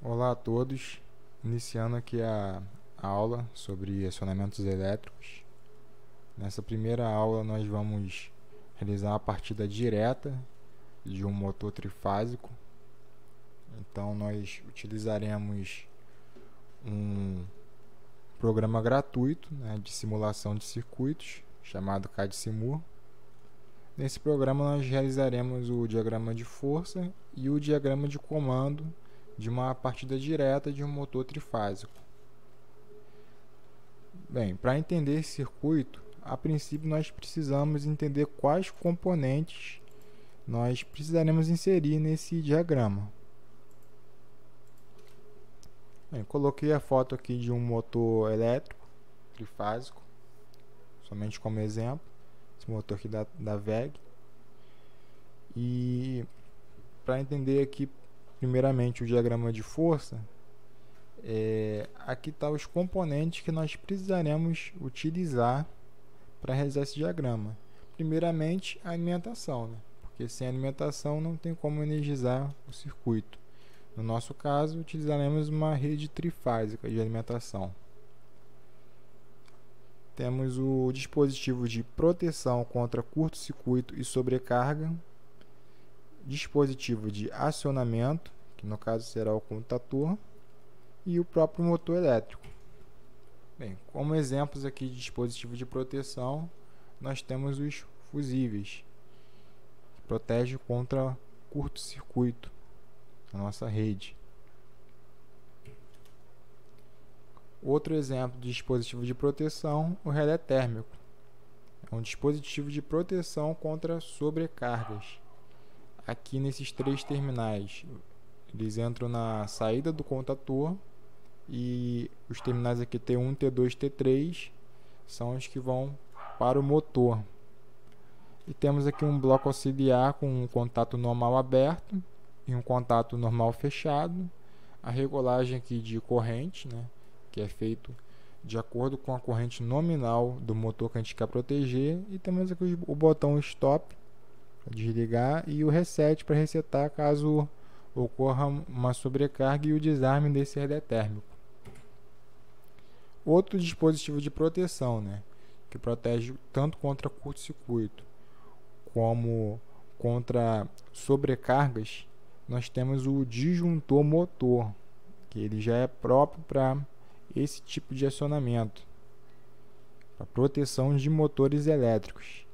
Olá a todos, iniciando aqui a aula sobre acionamentos elétricos. Nessa primeira aula nós vamos realizar uma partida direta de um motor trifásico. Então nós utilizaremos um programa gratuito, de simulação de circuitos, chamado CAD-Simur. Nesse programa nós realizaremos o diagrama de força e o diagrama de comando de uma partida direta de um motor trifásico. Bem, para entender esse circuito, a princípio nós precisamos entender quais componentes nós precisaremos inserir nesse diagrama. Bem, coloquei a foto aqui de um motor elétrico trifásico, somente como exemplo, esse motor aqui da WEG. E para entender aqui primeiramente o diagrama de força, aqui estão os componentes que nós precisaremos utilizar para realizar esse diagrama. Primeiramente, a alimentação, porque sem alimentação não tem como energizar o circuito. No nosso caso, utilizaremos uma rede trifásica de alimentação. Temos o dispositivo de proteção contra curto-circuito e sobrecarga, dispositivo de acionamento, que no caso será o contator, e o próprio motor elétrico. Bem, como exemplos aqui de dispositivo de proteção, nós temos os fusíveis, que protegem contra curto-circuito na nossa rede. Outro exemplo de dispositivo de proteção, o relé térmico. É um dispositivo de proteção contra sobrecargas. Aqui nesses três terminais, eles entram na saída do contator, e os terminais aqui T1, T2, T3 são os que vão para o motor. E temos aqui um bloco auxiliar com um contato normal aberto e um contato normal fechado. A regulagem aqui de corrente, que é feito de acordo com a corrente nominal do motor que a gente quer proteger. E temos aqui o botão stop para desligar e o reset para resetar caso ocorra uma sobrecarga e o desarme desse relé térmico. Outro dispositivo de proteção, que protege tanto contra curto-circuito como contra sobrecargas, nós temos o disjuntor motor, que ele já é próprio para esse tipo de acionamento, para proteção de motores elétricos.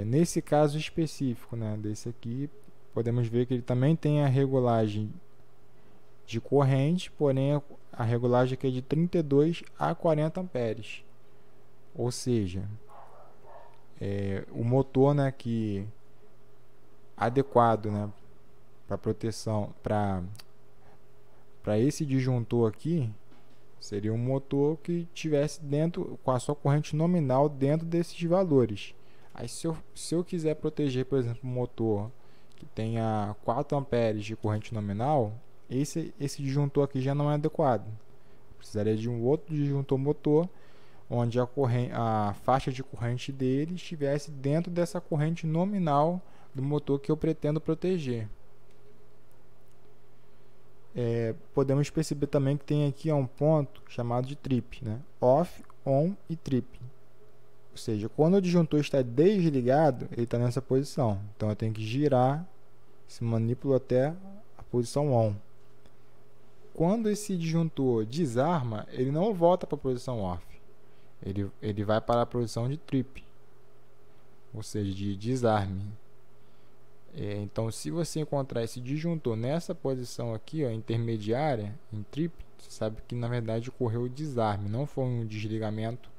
Nesse caso específico, desse aqui, podemos ver que ele também tem a regulagem de corrente, porém a regulagem aqui é de 32 a 40 amperes. Ou seja, o motor que adequado para proteção para esse disjuntor aqui seria um motor que tivesse dentro com a sua corrente nominal dentro desses valores. Aí se eu quiser proteger, por exemplo, um motor que tenha 4 amperes de corrente nominal, esse disjuntor aqui já não é adequado. Precisaria de um outro disjuntor motor, onde a faixa de corrente dele estivesse dentro dessa corrente nominal do motor que eu pretendo proteger. Podemos perceber também que tem aqui um ponto chamado de trip, off, on e trip. Ou seja, quando o disjuntor está desligado, ele está nessa posição. Então eu tenho que girar esse manípulo até a posição on. Quando esse disjuntor desarma, ele não volta para a posição off. Ele vai para a posição de trip, ou seja, de desarme. Então, se você encontrar esse disjuntor nessa posição aqui, intermediária, em trip, você sabe que na verdade ocorreu o desarme, não foi um desligamento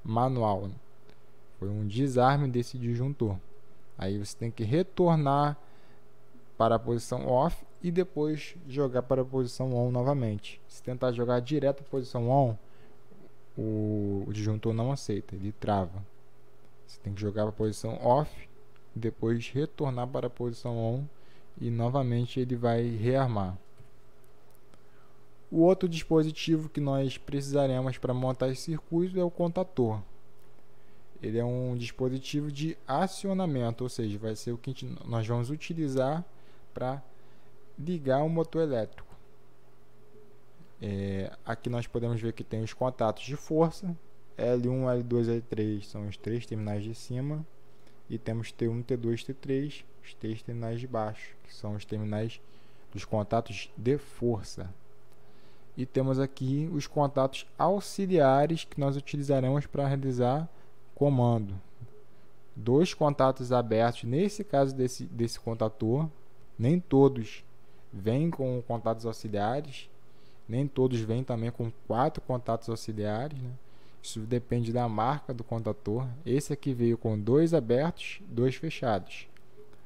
manual, foi um desarme desse disjuntor. Aí você tem que retornar para a posição off e depois jogar para a posição on novamente. Se tentar jogar direto para a posição on, o disjuntor não aceita, ele trava. Você tem que jogar para a posição off, depois retornar para a posição on e novamente ele vai rearmar. O outro dispositivo que nós precisaremos para montar esse circuito é o contator. Ele é um dispositivo de acionamento, ou seja, vai ser o que nós vamos utilizar para ligar o motor elétrico. Aqui nós podemos ver que tem os contatos de força, L1, L2, L3 são os 3 terminais de cima, e temos T1, T2, T3, os 3 terminais de baixo, que são os terminais dos contatos de força. E temos aqui os contatos auxiliares que nós utilizaremos para realizar comando. 2 contatos abertos, nesse caso desse contator, nem todos vêm com contatos auxiliares, nem todos vêm também com 4 contatos auxiliares, né? Isso depende da marca do contator. Esse aqui veio com 2 abertos, 2 fechados.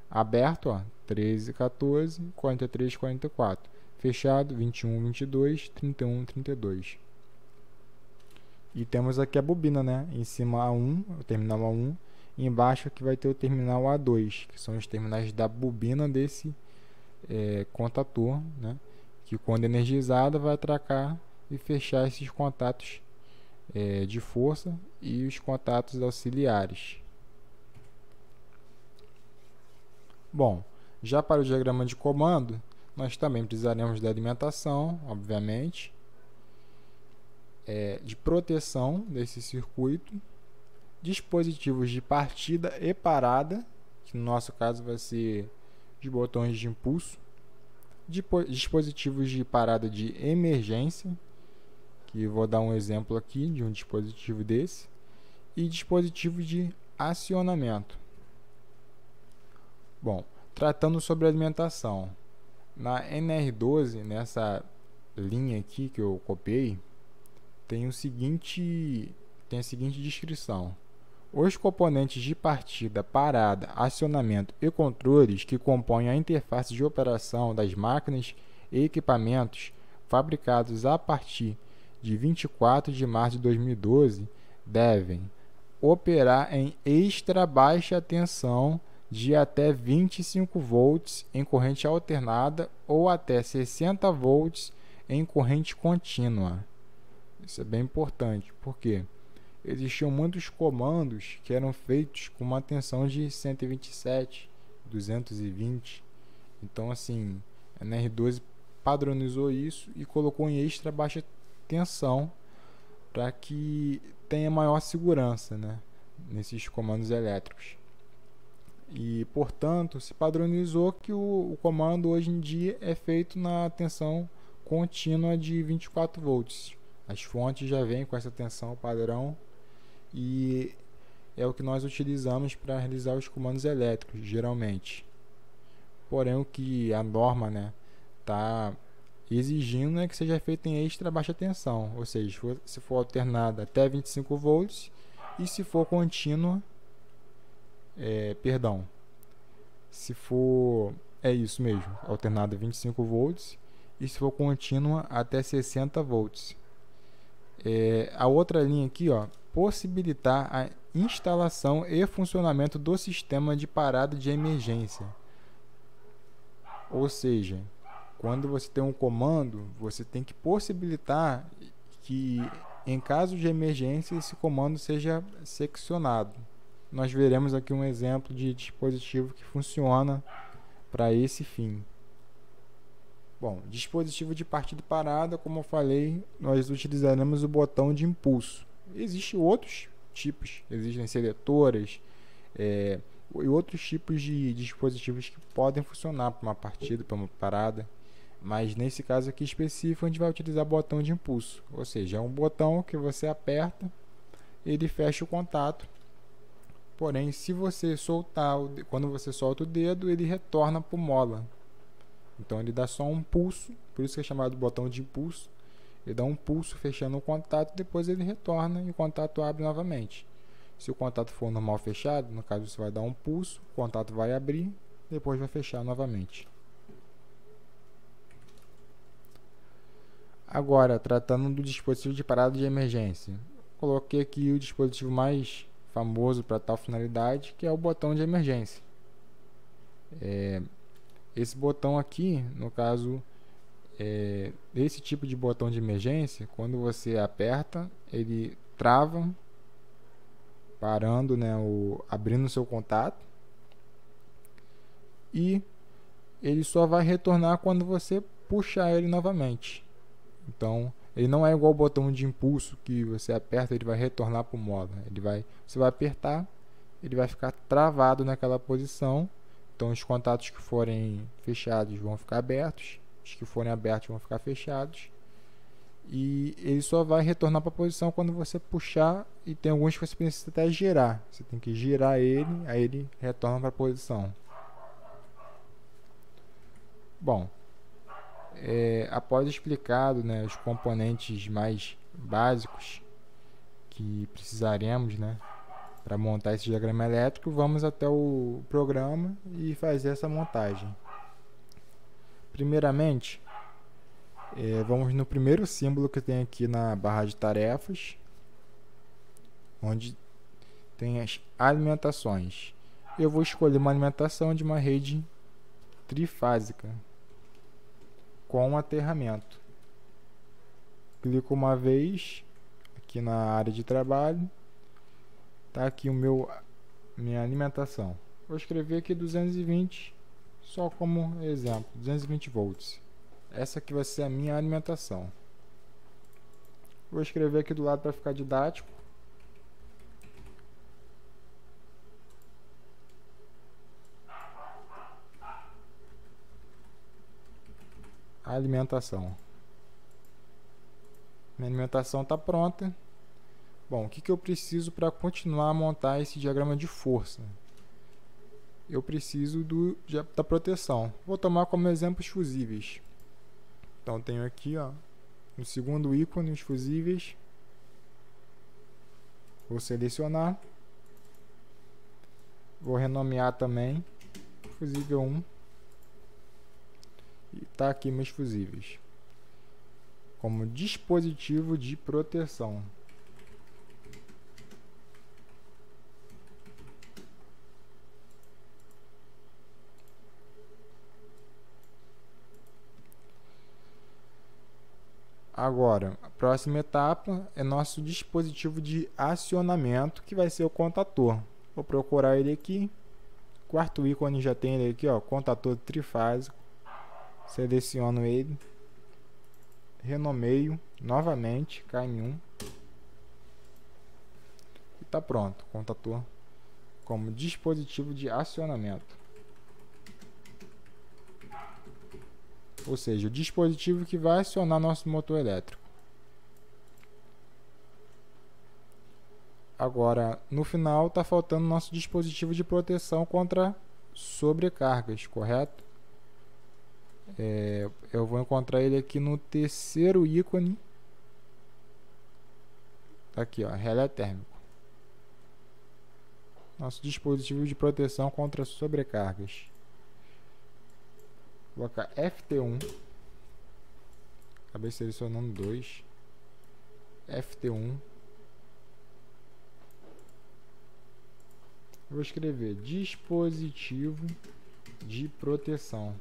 Aberto, ó, 13, 14, 43, 44. Fechado, 21, 22, 31, 32. E temos aqui a bobina, né? Em cima A1, o terminal A1. E embaixo aqui vai ter o terminal A2, que são os terminais da bobina desse contator, né? Que quando energizada vai atracar e fechar esses contatos de força e os contatos auxiliares. Bom, já para o diagrama de comando, nós também precisaremos da alimentação, obviamente, de proteção desse circuito, dispositivos de partida e parada, que no nosso caso vai ser os botões de impulso, dispositivos de parada de emergência, que vou dar um exemplo aqui de um dispositivo desse, e dispositivos de acionamento. Bom, tratando sobre alimentação, na NR12, nessa linha aqui que eu copiei, tem a seguinte descrição: os componentes de partida, parada, acionamento e controles que compõem a interface de operação das máquinas e equipamentos fabricados a partir de 24 de março de 2012 devem operar em extra baixa tensão de até 25 volts em corrente alternada ou até 60 volts em corrente contínua. Isso é bem importante, porque existiam muitos comandos que eram feitos com uma tensão de 127, 220. Então, assim, a NR12 padronizou isso e colocou em extra baixa tensão para que tenha maior segurança, né, nesses comandos elétricos. E, portanto, se padronizou que o comando hoje em dia é feito na tensão contínua de 24 volts. As fontes já vêm com essa tensão padrão e é o que nós utilizamos para realizar os comandos elétricos, geralmente. Porém, o que a norma, né, está exigindo é que seja feito em extra baixa tensão, ou seja, se for alternada até 25 volts e se for contínua, se for, isso mesmo, alternada 25 volts e se for contínua até 60 volts. A outra linha aqui, ó, possibilitar a instalação e funcionamento do sistema de parada de emergência. Ou seja, quando você tem um comando, você tem que possibilitar que, em caso de emergência, esse comando seja seccionado. Nós veremos aqui um exemplo de dispositivo que funciona para esse fim. Bom, dispositivo de partida e parada, como eu falei, nós utilizaremos o botão de impulso. Existem outros tipos, existem seletoras e outros tipos de dispositivos que podem funcionar para uma partida, para uma parada. Mas nesse caso aqui específico, a gente vai utilizar o botão de impulso. Ou seja, é um botão que você aperta, ele fecha o contato. Porém, se você soltar, quando você solta o dedo, ele retorna para o mola. Então ele dá só um pulso, por isso que é chamado botão de impulso. Ele dá um pulso fechando o contato, depois ele retorna e o contato abre novamente. Se o contato for normal fechado, no caso você vai dar um pulso, o contato vai abrir, depois vai fechar novamente. Agora, tratando do dispositivo de parada de emergência, coloquei aqui o dispositivo mais famoso para tal finalidade, que é o botão de emergência. Esse botão aqui, no caso, esse tipo de botão de emergência, quando você aperta, ele trava, parando, né, abrindo o seu contato, e ele só vai retornar quando você puxar ele novamente. Então, ele não é igual o botão de impulso que você aperta e ele vai retornar para o modo. Você vai apertar, ele vai ficar travado naquela posição. Então, os contatos que forem fechados vão ficar abertos, os que forem abertos vão ficar fechados. E ele só vai retornar para a posição quando você puxar, e tem alguns que você precisa até girar. Você tem que girar ele, aí ele retorna para a posição. Bom, após explicado, né, os componentes mais básicos que precisaremos, né, para montar esse diagrama elétrico, vamos até o programa e fazer essa montagem. Primeiramente, vamos no primeiro símbolo que tem aqui na barra de tarefas, onde tem as alimentações. Eu vou escolher uma alimentação de uma rede trifásica com aterramento. Clico uma vez aqui na área de trabalho. Tá aqui minha alimentação. Vou escrever aqui 220, só como exemplo, 220 volts. Essa aqui vai ser a minha alimentação. Vou escrever aqui do lado para ficar didático. Alimentação. Minha alimentação está pronta. Bom, o que eu preciso para continuar a montar esse diagrama de força? Eu preciso da proteção. Vou tomar como exemplo os fusíveis. Então, tenho aqui, no segundo ícone, os fusíveis. Vou selecionar. Vou renomear também. Fusível 1. E está aqui meus fusíveis. Como dispositivo de proteção. Agora, a próxima etapa é nosso dispositivo de acionamento, que vai ser o contator. Vou procurar ele aqui. Quarto ícone já tem ele aqui, contator trifásico. Seleciono ele. Renomeio novamente, KM1. E está pronto, contator como dispositivo de acionamento. Ou seja, o dispositivo que vai acionar nosso motor elétrico. Agora, no final, está faltando nosso dispositivo de proteção contra sobrecargas, correto? Eu vou encontrar ele aqui no terceiro ícone. Aqui, relé térmico. Nosso dispositivo de proteção contra sobrecargas. Vou colocar FT1. Acabei selecionando 2. FT1. Vou escrever dispositivo de proteção.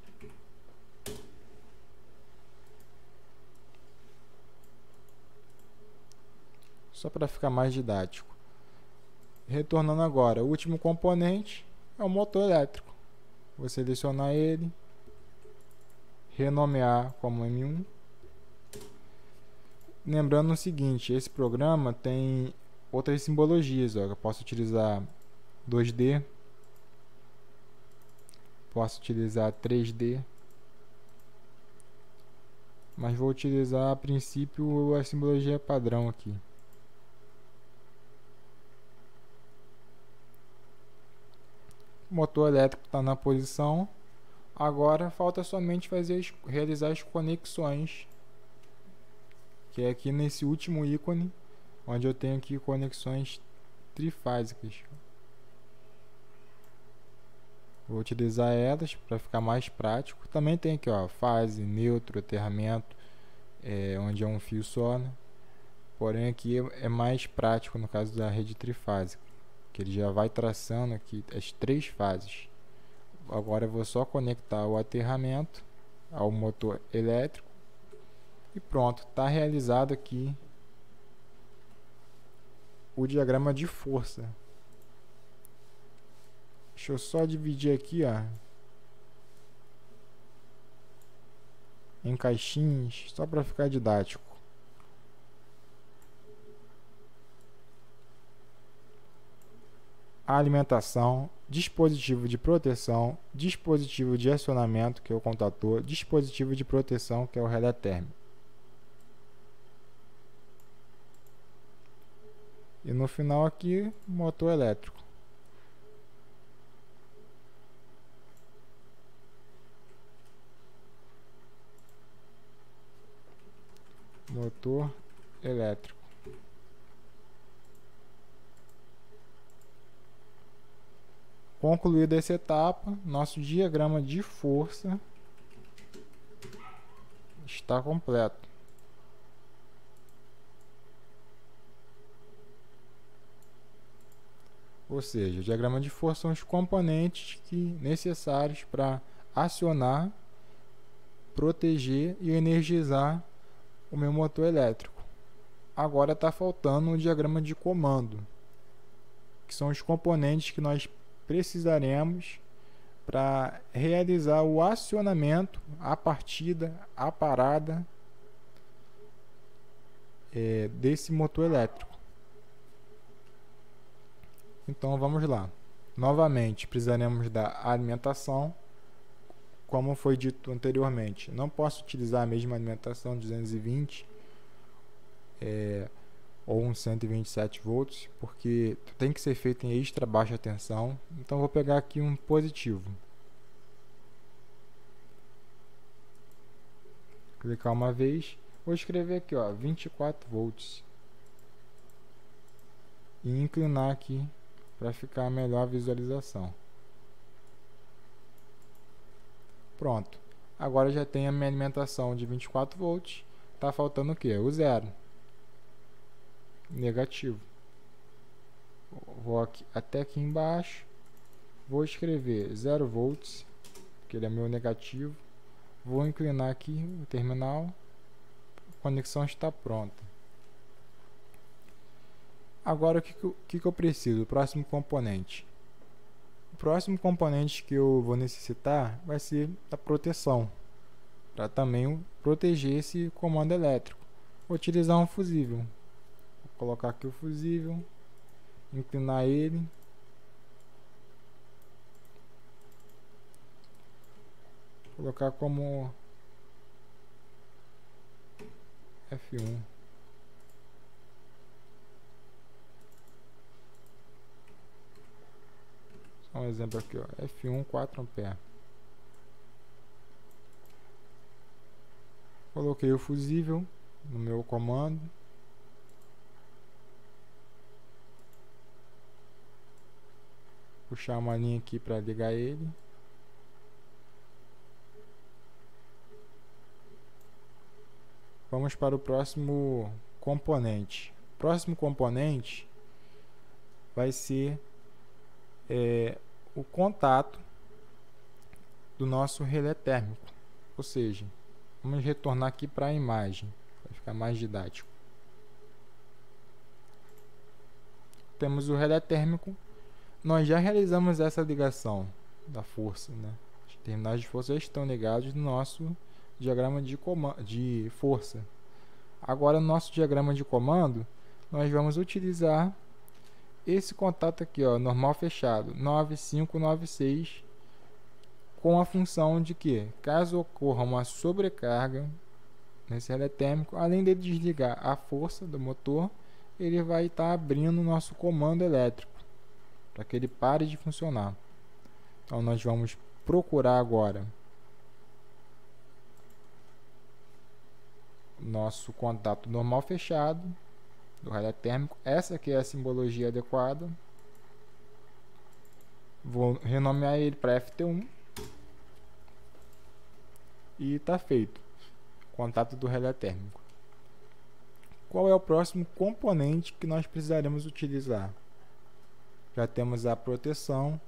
Só para ficar mais didático. Retornando agora, o último componente é o motor elétrico. Vou selecionar ele. Renomear como M1. Lembrando o seguinte, esse programa tem outras simbologias. Eu posso utilizar 2D, posso utilizar 3D, mas vou utilizar a princípio a simbologia padrão aqui. O motor elétrico está na posição. Agora falta somente realizar as conexões, que é aqui nesse último ícone, onde eu tenho aqui conexões trifásicas. Vou utilizar elas para ficar mais prático. Também tem aqui, fase, neutro, aterramento, onde é um fio só, né? Porém aqui é mais prático no caso da rede trifásica, que ele já vai traçando aqui as 3 fases. Agora eu vou só conectar o aterramento ao motor elétrico e pronto, está realizado aqui o diagrama de força. Deixa eu só dividir aqui, em caixinhas, só para ficar didático. Alimentação, dispositivo de proteção, dispositivo de acionamento, que é o contator, dispositivo de proteção, que é o relé térmico. E no final aqui, motor elétrico. Motor elétrico. Concluída essa etapa, nosso diagrama de força está completo. Ou seja, o diagrama de força são os componentes necessários para acionar, proteger e energizar o meu motor elétrico. Agora está faltando o diagrama de comando, que são os componentes que nós precisaremos para realizar o acionamento, a partida, a parada desse motor elétrico. Então vamos lá. Novamente, precisaremos da alimentação. Como foi dito anteriormente, não posso utilizar a mesma alimentação 220 ou um 127 volts, porque tem que ser feito em extra baixa tensão. Então vou pegar aqui um positivo. Clicar uma vez, vou escrever aqui, ó, 24 volts. E inclinar aqui para ficar melhor a visualização. Pronto. Agora já tem a minha alimentação de 24 volts. Tá faltando o que? O zero. Negativo. Vou aqui, até aqui embaixo. Vou escrever 0 volts, que ele é meu negativo. Vou inclinar aqui o terminal. A conexão está pronta. Agora o que eu preciso? O próximo componente. O próximo componente que eu vou necessitar vai ser a proteção, para também proteger esse comando elétrico. Vou utilizar um fusível. Vou colocar aqui o fusível, inclinar ele. Colocar como F1. Um exemplo aqui, ó, F1 4 ampere. Coloquei o fusível no meu comando. Puxar uma linha aqui para ligar ele. Vamos para o próximo componente. O próximo componente vai ser o contato do nosso relé térmico. Ou seja, vamos retornar aqui para a imagem, para ficar mais didático. Temos o relé térmico. Nós já realizamos essa ligação da força, né? Os terminais de força já estão ligados no nosso diagrama de força. Agora, no nosso diagrama de comando, nós vamos utilizar esse contato aqui, ó, normal fechado, 9596, com a função de que, caso ocorra uma sobrecarga nesse relé térmico, além de desligar a força do motor, ele vai estar abrindo o nosso comando elétrico, para que ele pare de funcionar. Então nós vamos procurar agora nosso contato normal fechado do relé térmico. Essa aqui é a simbologia adequada. Vou renomear ele para FT1 e está feito contato do relé térmico. Qual é o próximo componente que nós precisaremos utilizar? Já temos a proteção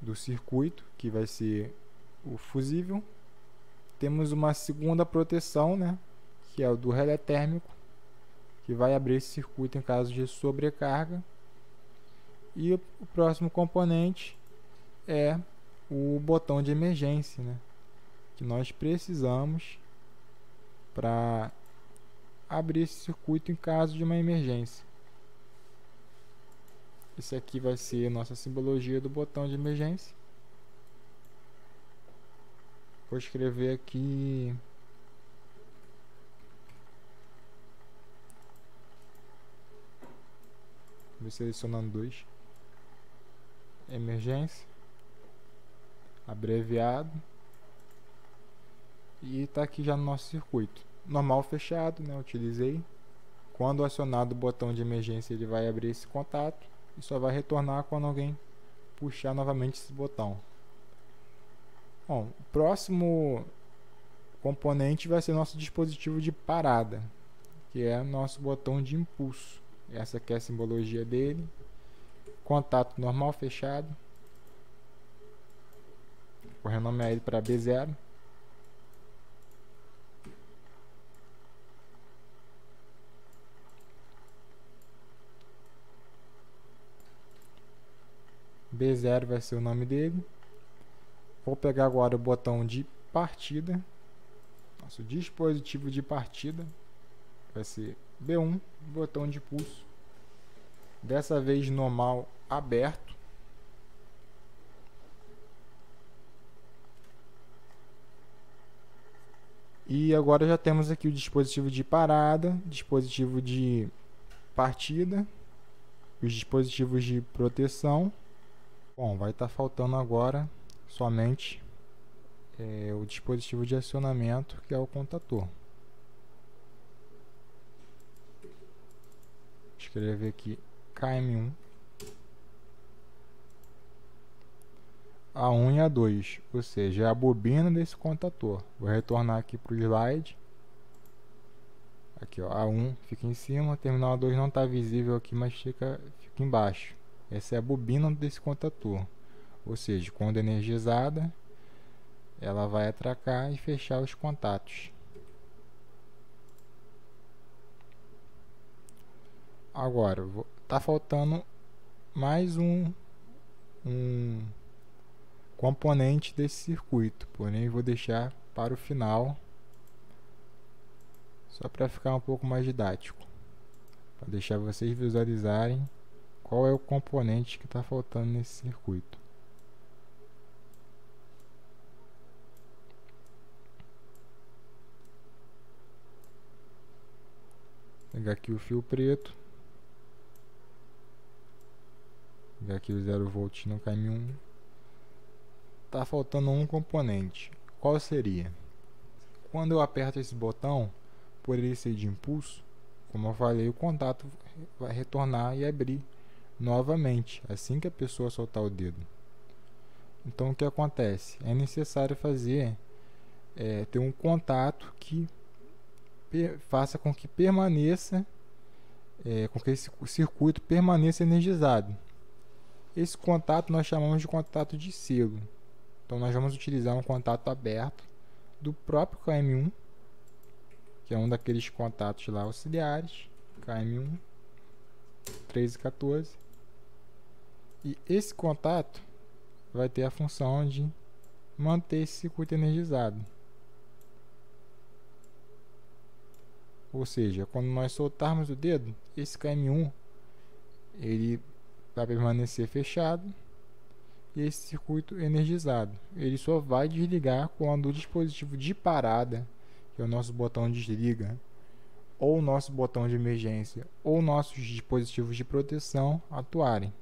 do circuito, que vai ser o fusível. Temos uma segunda proteção, né, que é o do relé térmico, que vai abrir esse circuito em caso de sobrecarga. E o próximo componente é o botão de emergência, né, que nós precisamos para abrir esse circuito em caso de uma emergência. Esse aqui vai ser a nossa simbologia do botão de emergência. Vou escrever aqui vou selecionando 2, emergência, abreviado, e está aqui já no nosso circuito. Normal fechado, né? Utilizei. Quando acionado o botão de emergência, ele vai abrir esse contato e só vai retornar quando alguém puxar novamente esse botão. Bom, o próximo componente vai ser nosso dispositivo de parada, que é nosso botão de impulso. Essa aqui é a simbologia dele. Contato normal fechado. Vou renomear ele para B0. B0 vai ser o nome dele. Vou pegar agora o botão de partida. Nosso dispositivo de partida vai ser B1, botão de pulso. Dessa vez normal aberto. E agora já temos aqui o dispositivo de parada, dispositivo de partida, os dispositivos de proteção. Bom, vai estar faltando agora somente o dispositivo de acionamento, que é o contator. Vou escrever aqui KM1, A1 e A2, ou seja, é a bobina desse contator. Vou retornar aqui para o slide. Aqui, ó, A1 fica em cima, terminal A2 não está visível aqui, mas fica embaixo. Essa é a bobina desse contator. Ou seja, quando energizada, ela vai atracar e fechar os contatos. Agora, tá faltando mais um componente desse circuito, porém vou deixar para o final, só para ficar um pouco mais didático, para deixar vocês visualizarem qual é o componente que está faltando nesse circuito. Vou pegar aqui o fio preto, pegar aqui o 0 volt no KM1. Tá faltando um componente. Qual seria? Quando eu aperto esse botão, por ele ser de impulso, como eu falei, o contato vai retornar e abrir novamente assim que a pessoa soltar o dedo. Então o que acontece? É necessário ter um contato que faça com que permaneça, com que esse circuito permaneça energizado. Esse contato nós chamamos de contato de selo. Então nós vamos utilizar um contato aberto do próprio KM1, que é um daqueles contatos lá auxiliares, KM1 13 e 14. E esse contato vai ter a função de manter esse circuito energizado. Ou seja, quando nós soltarmos o dedo, esse KM1 ele vai permanecer fechado e esse circuito energizado. Ele só vai desligar quando o dispositivo de parada, que é o nosso botão desliga, ou o nosso botão de emergência, ou nossos dispositivos de proteção atuarem.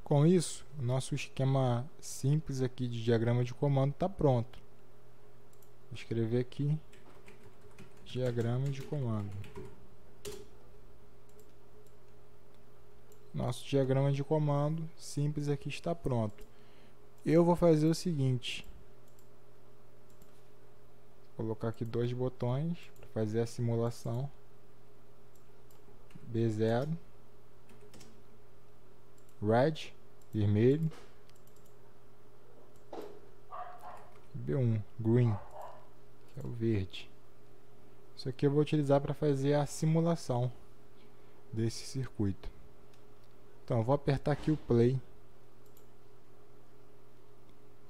Com isso, o nosso esquema simples aqui de diagrama de comando está pronto. Vou escrever aqui diagrama de comando. Nosso diagrama de comando simples aqui está pronto. Eu vou fazer o seguinte: vou colocar aqui 2 botões para fazer a simulação. B0, Red, vermelho, B1, Green, que é o verde. Isso aqui eu vou utilizar para fazer a simulação desse circuito. Então, eu vou apertar aqui o play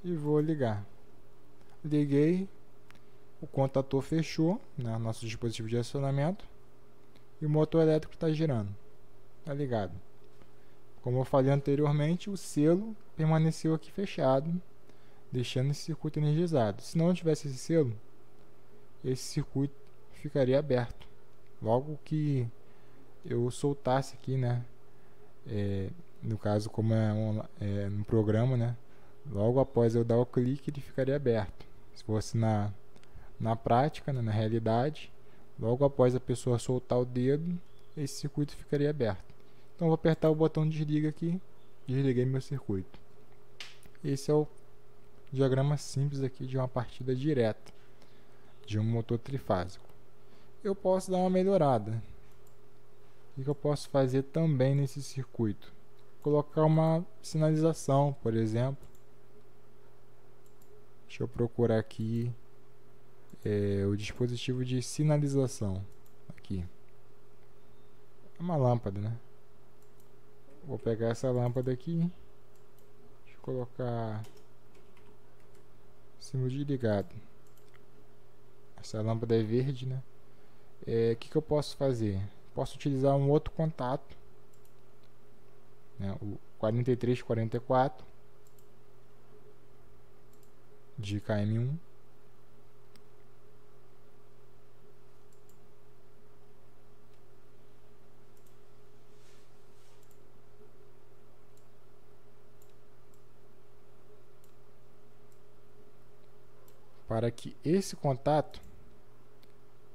e vou ligar. Liguei, o contator fechou, né, nosso dispositivo de acionamento, e o motor elétrico está girando, está ligado. Como eu falei anteriormente, o selo permaneceu aqui fechado, deixando esse circuito energizado. Se não tivesse esse selo, esse circuito ficaria aberto. Logo que eu soltasse aqui, né? No caso, como é no programa, né? Logo após eu dar o clique, ele ficaria aberto. Se fosse na prática, né, na realidade, logo após a pessoa soltar o dedo, esse circuito ficaria aberto. Então eu vou apertar o botão desliga aqui, desliguei meu circuito. Esse é o diagrama simples aqui de uma partida direta de um motor trifásico. Eu posso dar uma melhorada. O que eu posso fazer também nesse circuito? Colocar uma sinalização, por exemplo. Deixa eu procurar aqui o dispositivo de sinalização. Aqui. É uma lâmpada, né? Vou pegar essa lâmpada aqui. Deixa eu colocar símbolo de ligado. Essa lâmpada é verde, né? O que eu posso fazer? Posso utilizar um outro contato, né? O 4344 de KM1. Para que esse contato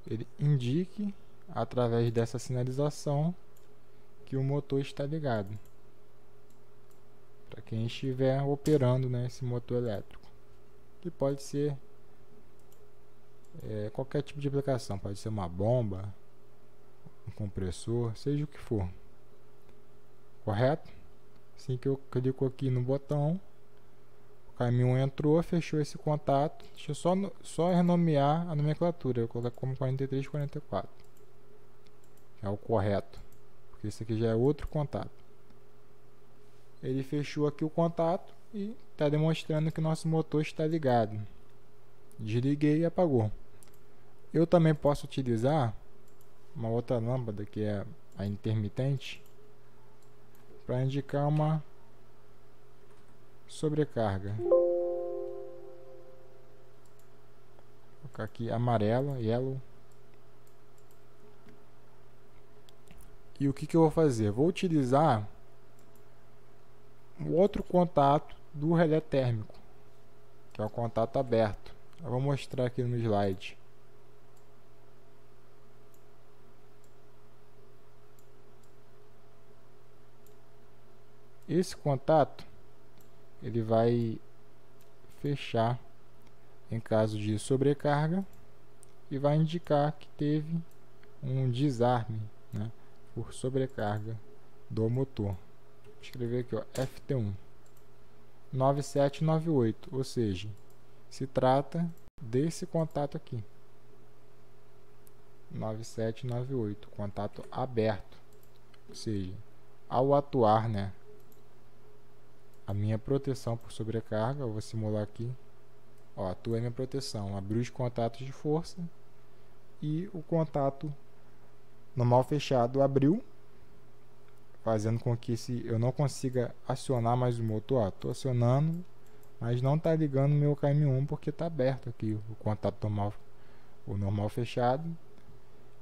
ele indique através dessa sinalização que o motor está ligado, para quem estiver operando, né, esse motor elétrico, que pode ser qualquer tipo de aplicação, pode ser uma bomba, um compressor, seja o que for, correto? Assim que eu clico aqui no botão, o KM1 entrou, fechou esse contato. Deixa eu só renomear a nomenclatura. Eu coloco como 4344, que é o correto, porque esse aqui já é outro contato. Ele fechou aqui o contato e está demonstrando que o nosso motor está ligado. Desliguei e apagou. Eu também posso utilizar uma outra lâmpada, que é a intermitente, para indicar uma sobrecarga. Vou colocar aqui amarela, yellow. E o que eu vou fazer? Vou utilizar o outro contato do relé térmico, que é o contato aberto. Eu vou mostrar aqui no slide. Esse contato ele vai fechar em caso de sobrecarga e vai indicar que teve um desarme, né, por sobrecarga do motor. Vou escrever aqui, ó, FT1 9798, ou seja, se trata desse contato aqui, 9798, contato aberto, ou seja, ao atuar, né, a minha proteção por sobrecarga, eu vou simular aqui, ó, atuei minha proteção, abriu os contatos de força e o contato normal fechado abriu, fazendo com que eu não consiga acionar mais o motor. Estou acionando, mas não está ligando o meu KM1 porque está aberto aqui o contato normal, o normal fechado,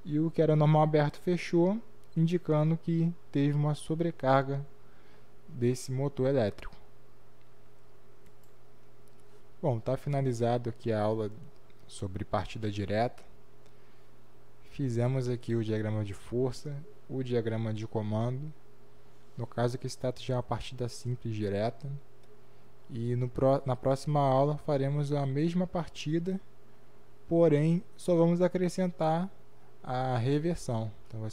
e o que era normal aberto fechou, indicando que teve uma sobrecarga desse motor elétrico. Bom, está finalizado aqui a aula sobre partida direta. Fizemos aqui o diagrama de força, o diagrama de comando. No caso aqui se trata de uma partida simples direta. E na próxima aula faremos a mesma partida, porém só vamos acrescentar a reversão. Então,